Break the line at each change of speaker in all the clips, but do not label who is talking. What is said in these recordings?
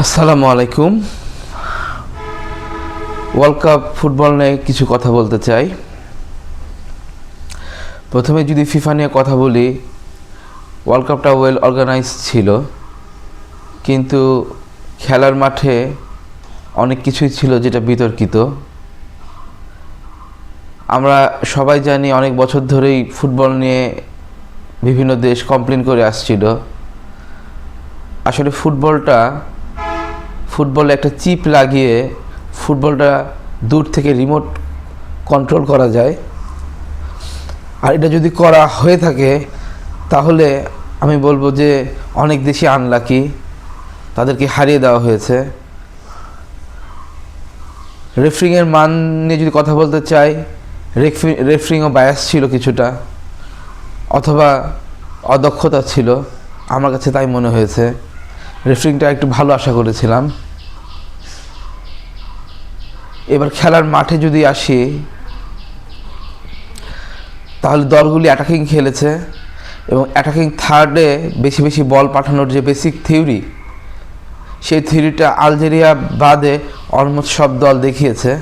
আসসালামু আলাইকুম। World cup football নিয়ে কিছু কথা বলতে চাই। প্রথমে যদি ফিফা নিয়ে কথা বলি, ওয়ার্ল্ড কাপটা ওয়েল অর্গানাইজ ছিল, কিন্তু খেলার মাঠে অনেক কিছুই ছিল যেটা বিতর্কিত। আমরা সবাই জানি অনেক বছর ধরেই ফুটবল নিয়ে বিভিন্ন দেশ কমপ্লেন করে আসছিল। আসলে ফুটবলে একটা চিপ লাগিয়ে ফুটবলটা দূর থেকে রিমোট কন্ট্রোল করা যায়, আর এটা যদি করা হয়ে থাকে তাহলে আমি বলবো যে অনেক দেশই আনলাকি, তাদেরকে হারিয়ে দেওয়া হয়েছে। রেফারিংয়ের মান নিয়ে যদি কথা বলতে চাই, রেফারিংও বায়াস ছিল কিছুটা, অথবা অদক্ষতা ছিল, আমার কাছে তাই মনে হয়েছে। রেফারিংটা একটু ভালো আশা করেছিলাম। এবার খেলার মাঠে যদি আসি, তাহলে দলগুলি অ্যাটাকিং খেলেছে এবং অ্যাটাকিং থার্ডে বেশি বেশি বল পাঠানোর যে বেসিক থিওরি, সেই থিওরিটা আলজেরিয়া বাদে অলমোস্ট সব দল দেখিয়েছে।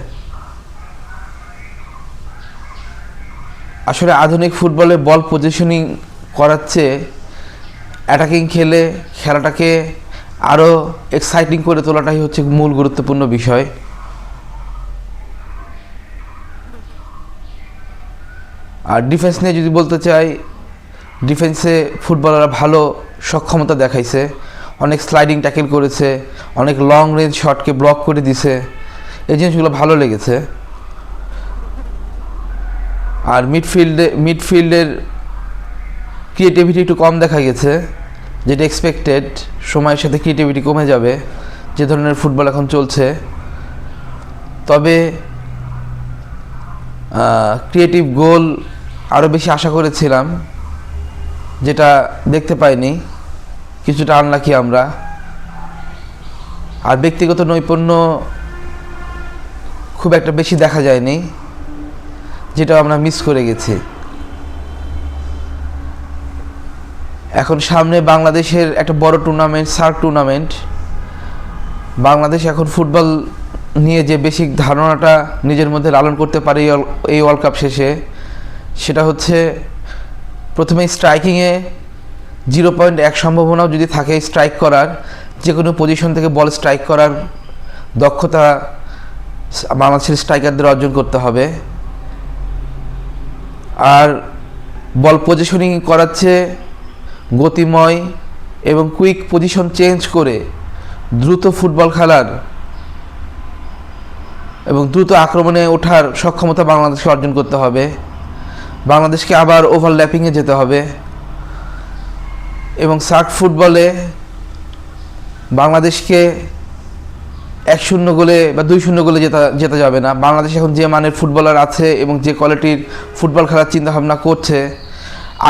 আসলে আধুনিক ফুটবলে বল পজিশনিং করার চেয়ে অ্যাটাকিং খেলে খেলাটাকে আরও এক্সাইটিং করে তোলাটাই হচ্ছে মূল গুরুত্বপূর্ণ বিষয়। আর ডিফেন্স নিয়ে যদি বলতে চাই, ডিফেন্সে ফুটবলাররা ভালো সক্ষমতা দেখাইছে, অনেক স্লাইডিং ট্যাকেল করেছে, অনেক লং রেঞ্জ শটকে ব্লক করে দিছে, এই জিনিসগুলো ভালো লেগেছে। আর মিডফিল্ডের ক্রিয়েটিভিটি একটু কম দেখা গেছে, যেটা এক্সপেক্টেড। সময়ের সাথে ক্রিয়েটিভিটি কমে যাবে যে ধরনের ফুটবল এখন চলছে। তবে ক্রিয়েটিভ গোল আরও বেশি আশা করেছিলাম, যেটা দেখতে পাইনি, কিছুটা আনলাকি আমরা। আর ব্যক্তিগত নৈপুণ্য খুব একটা বেশি দেখা যায়নি, যেটা আমরা মিস করে গেছি। এখন সামনে বাংলাদেশের একটা বড় টুর্নামেন্ট, সার্ক টুর্নামেন্ট। বাংলাদেশ এখন ফুটবল নিয়ে যে বেসিক ধারণাটা নিজের মধ্যে লালন করতে পারে এই ওয়ার্ল্ড কাপ শেষে, সেটা হচ্ছে প্রথমে স্ট্রাইকিংয়ে 0.1 সম্ভাবনাও যদি থাকে স্ট্রাইক করার, যে কোনো পজিশন থেকে বল স্ট্রাইক করার দক্ষতা বাংলাদেশের স্ট্রাইকারদের অর্জন করতে হবে। আর বল পজিশনিং করাচ্ছে গতিময় এবং কুইক পজিশন চেঞ্জ করে দ্রুত ফুটবল খেলার এবং দ্রুত আক্রমণে ওঠার সক্ষমতা বাংলাদেশকে অর্জন করতে হবে। বাংলাদেশকে আবার ওভারল্যাপিংয়ে যেতে হবে এবং সার্ক ফুটবলে বাংলাদেশকে 1-0 গোলে বা 2-0 গোলে জেতা যাবে না। বাংলাদেশ এখন যে মানের ফুটবলার আছে এবং যে কোয়ালিটির ফুটবল খেলার চিন্তাভাবনা করছে,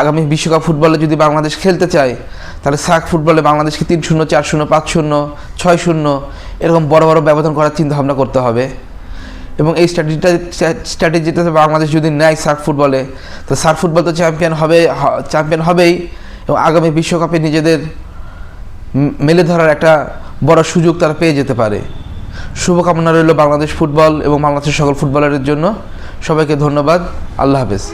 আগামী বিশ্বকাপ ফুটবলে যদি বাংলাদেশ খেলতে চায়, তাহলে সার্ক ফুটবলে বাংলাদেশকে 3-0, 4-0, 5-0, 6-0 এরকম বড় বড় ব্যবধান করার চিন্তাভাবনা করতে হবে। এবং এই স্ট্র্যাটেজিতে বাংলাদেশ যদি নেয় সার্ক ফুটবলে, তো সার্ক ফুটবল তো চ্যাম্পিয়ন হবেই এবং আগামী বিশ্বকাপে নিজেদের মেলে ধরার একটা বড় সুযোগ তারা পেয়ে যেতে পারে। শুভকামনা রইল বাংলাদেশ ফুটবল এবং বাংলাদেশের সকল ফুটবলারের জন্য। সবাইকে ধন্যবাদ। আল্লাহ হাফেজ।